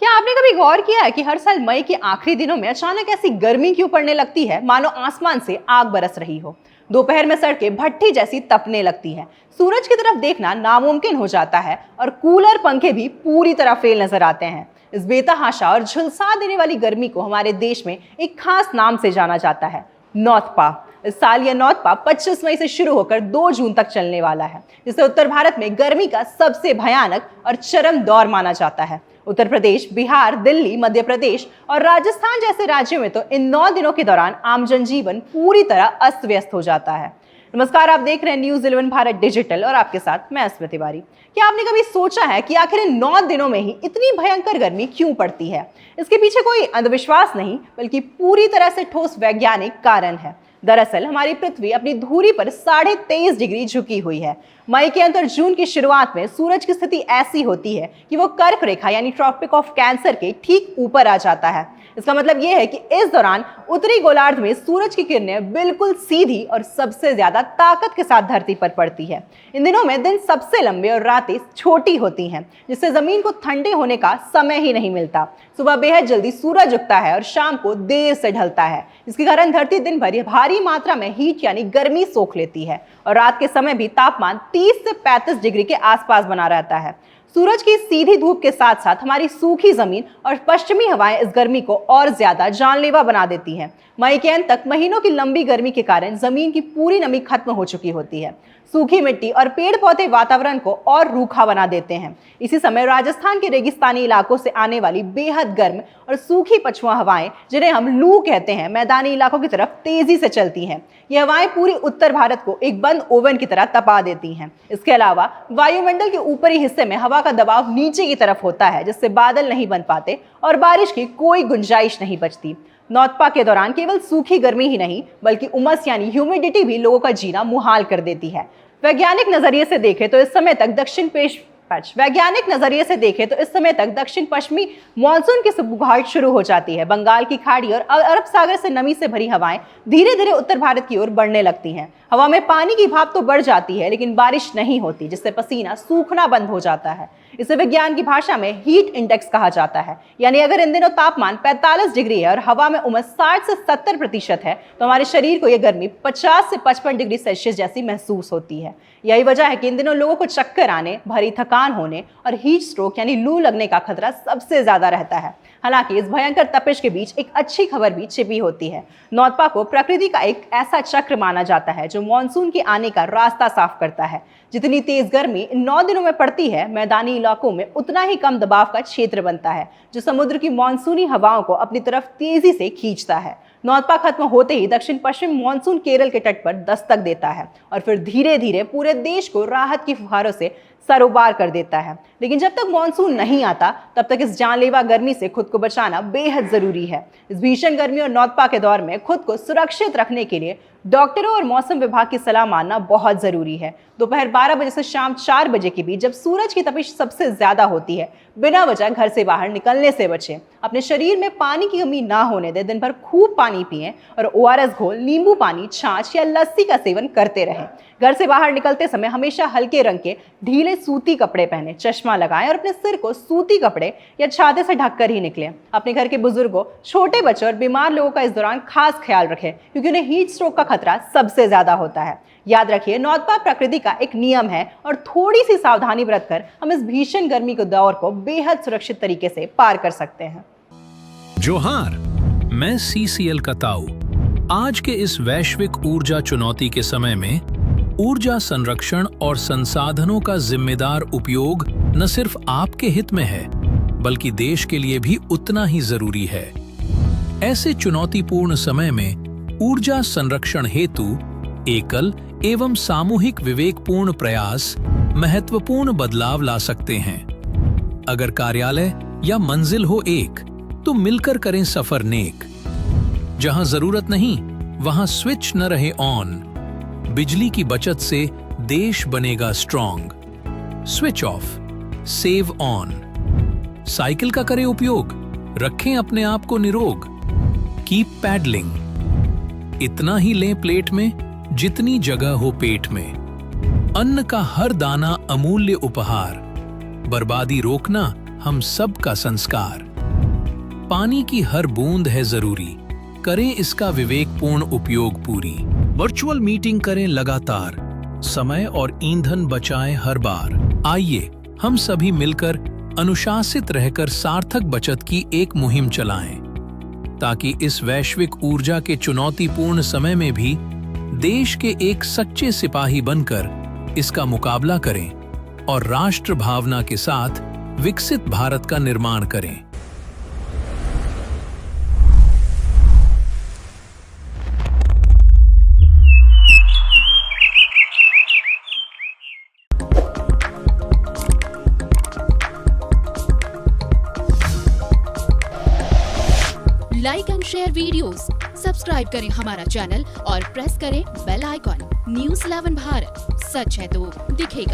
क्या आपने कभी गौर किया है कि हर साल मई के आखिरी दिनों में अचानक ऐसी गर्मी क्यों पड़ने लगती है, मानो आसमान से आग बरस रही हो। दोपहर में सड़कें भट्ठी जैसी तपने लगती हैं, सूरज की तरफ देखना नामुमकिन हो जाता है और कूलर पंखे भी पूरी तरह फेल नजर आते हैं। इस बेतहाशा और झुलसा देने वाली गर्मी को हमारे देश में एक खास नाम से जाना जाता है, नौतपा। इस साल यह नौतपा 25 मई से शुरू होकर 2 जून तक चलने वाला है, जिसे उत्तर भारत में गर्मी का सबसे भयानक और चरम दौर माना जाता है। उत्तर प्रदेश, बिहार, दिल्ली, मध्य प्रदेश और राजस्थान जैसे राज्यों में तो इन 9 दिनों के दौरान आम जनजीवन पूरी तरह अस्त व्यस्त हो जाता है। नमस्कार, आप देख रहे हैं न्यूज़ 11 भारत डिजिटल और आपके साथ मैं स्मृति तिवारी। क्या आपने कभी सोचा है कि आखिर इन 9 दिनों में ही इतनी भयंकर गर्मी क्यों पड़ती है? इसके पीछे कोई अंधविश्वास नहीं, बल्कि पूरी तरह से ठोस वैज्ञानिक कारण है। दरअसल हमारी पृथ्वी अपनी धुरी पर 23.5 डिग्री झुकी हुई है। मई के अंत और जून की शुरुआत में सूरज की स्थिति ऐसी होती है कि वो कर्क रेखा यानी ट्रॉपिक ऑफ कैंसर के ठीक ऊपर आ जाता है। इसका मतलब यह है कि इस दौरान उत्तरी गोलार्ध में सूरज की किरणें बिल्कुल सीधी और सबसे ज्यादा ताकत के साथ धरती पर पड़ती है। इन दिनों में दिन सबसे लंबे और रातें छोटी होती हैं, जिससे जमीन को ठंडे होने का समय ही नहीं मिलता। सुबह बेहद जल्दी सूरज उगता है और शाम को देर से ढलता है। इसके कारण धरती दिन भर भारी मात्रा में हीट यानी गर्मी सोख लेती है और रात के समय भी तापमान 30 से 35 डिग्री के आसपास बना रहता है। सूरज की सीधी धूप के साथ साथ हमारी सूखी जमीन और पश्चिमी हवाएं इस गर्मी को और ज्यादा जानलेवा बना देती हैं। मई के अंत तक महीनों की लंबी गर्मी के कारण जमीन की पूरी नमी खत्म हो चुकी होती है। सूखी मिट्टी और पेड़ पौधे वातावरण को और रूखा बना देते हैं। इसी समय राजस्थान के रेगिस्तानी इलाकों से आने वाली बेहद गर्म और सूखी पछुआ हवाएं, जिन्हें हम लू कहते हैं, मैदानी इलाकों की तरफ तेजी से चलती हैं। ये हवाएं पूरी उत्तर भारत को एक बंद ओवन की तरह तपा देती हैं। इसके अलावा वायुमंडल के ऊपरी हिस्से में हवा का दबाव नीचे की तरफ होता है, जिससे बादल नहीं बन पाते और बारिश की कोई गुंजाइश नहीं बचती। नौतपा के दौरान केवल सूखी गर्मी ही नहीं, बल्कि उमस यानी ह्यूमिडिटी भी लोगों का जीना मुहाल कर देती है। वैज्ञानिक नजरिए से देखें तो इस समय तक दक्षिण पश्चिमी मानसून की सुबुगाहट शुरू हो जाती है। बंगाल की खाड़ी और अरब सागर से नमी से भरी हवाएं धीरे धीरे उत्तर भारत की ओर बढ़ने लगती हैं। हवा में पानी की भाप तो बढ़ जाती है, लेकिन बारिश नहीं होती, जिससे पसीना सूखना बंद हो जाता है। इसे विज्ञान की भाषा में हीट इंडेक्स कहा जाता है। यानी अगर इन दिनों तापमान 45 डिग्री है और हवा में उमस 60 से 70% है, तो हमारे शरीर को यह गर्मी 50 से 55 डिग्री सेल्सियस जैसी महसूस होती है। यही वजह है कि इन दिनों लोगों को चक्कर आने, भारी थकान होने और हीट स्ट्रोक यानी लू लगने का खतरा सबसे ज्यादा रहता है। हालांकि इस भयंकर तपिश के बीच एक अच्छी खबर भी छिपी होती है। नौतपा को प्रकृति का एक ऐसा चक्र माना जाता है जो मॉनसून के आने का रास्ता साफ करता है। जितनी तेज गर्मी इन 9 दिनों में पड़ती है, मैदानी इलाकों में उतना ही कम दबाव का क्षेत्र बनता है, जो समुद्र की मानसूनी हवाओं को अपनी तरफ तेजी से खींचता है। नौतपा खत्म होते ही दक्षिण पश्चिम मानसून केरल के तट पर दस्तक देता है और फिर धीरे धीरे पूरे देश को राहत की फुहारों से सरोबार कर देता है। लेकिन जब तक मानसून नहीं आता, तब तक इस जानलेवा गर्मी से खुद को बचाना बेहद जरूरी है। इस भीषण गर्मी और नौतपा के दौर में खुद को सुरक्षित रखने के लिए डॉक्टरों और मौसम विभाग की सलाह मानना बहुत जरूरी है। दोपहर 12 बजे से शाम 4 बजे के बीच, जब सूरज की तपिश सबसे ज्यादा होती है, बिना वजह घर से बाहर निकलने से बचें। अपने शरीर में पानी की कमी ना होने दें। दिन भर खूब पानी पिएं और ORS घोल, नींबू पानी, छाछ या लस्सी का सेवन करते रहें। घर से बाहर निकलते समय हमेशा हल्के रंग के ढीले सूती कपड़े पहने, चश्मा लगाएं और अपने सिर को सूती कपड़े या छाते से ढककर ही निकलें। अपने घर के बुजुर्गों, छोटे बच्चों और बीमार लोगों का इस दौरान खास ख्याल रखें, क्योंकि उन्हें हीट स्ट्रोक का खतरा सबसे ज्यादा होता है। याद रखिए, नौतपा प्रकृति का एक नियम है और थोड़ी सी सावधानी बरतकर हम इस भीषण गर्मी के दौर को बेहद सुरक्षित तरीके से पार कर सकते हैं। जोहार, मैं CCL का ताऊ। आज के इस वैश्विक ऊर्जा चुनौती के समय में ऊर्जा संरक्षण और संसाधनों का जिम्मेदार उपयोग न सिर्फ आपके हित में है, बल्कि देश के लिए भी उतना ही जरूरी है। ऐसे चुनौतीपूर्ण समय में ऊर्जा संरक्षण हेतु एकल एवं सामूहिक विवेकपूर्ण प्रयास महत्वपूर्ण बदलाव ला सकते हैं। अगर कार्यालय या मंजिल हो एक, तो मिलकर करें सफर नेक। जहां जरूरत नहीं, वहां स्विच न रहे ऑन। बिजली की बचत से देश बनेगा strong. Switch off, save on. Cycle का करें उपयोग, रखें अपने आप को निरोग। Keep pedalling. इतना ही लें प्लेट में जितनी जगह हो पेट में। अन्न का हर दाना अमूल्य उपहार। बर्बादी रोकना हम सबका संस्कार। पानी की हर बूंद है जरूरी, करें इसका विवेकपूर्ण उपयोग पूरी। वर्चुअल मीटिंग करें लगातार, समय और ईंधन बचाएं हर बार। आइए हम सभी मिलकर अनुशासित रहकर सार्थक बचत की एक मुहिम चलाएं, ताकि इस वैश्विक ऊर्जा के चुनौतीपूर्ण समय में भी देश के एक सच्चे सिपाही बनकर इसका मुकाबला करें और राष्ट्र भावना के साथ विकसित भारत का निर्माण करें। Like and share videos, subscribe करें हमारा चैनल और प्रेस करें बेल आइकॉन। न्यूज़ 11 भारत, सच है तो दिखेगा।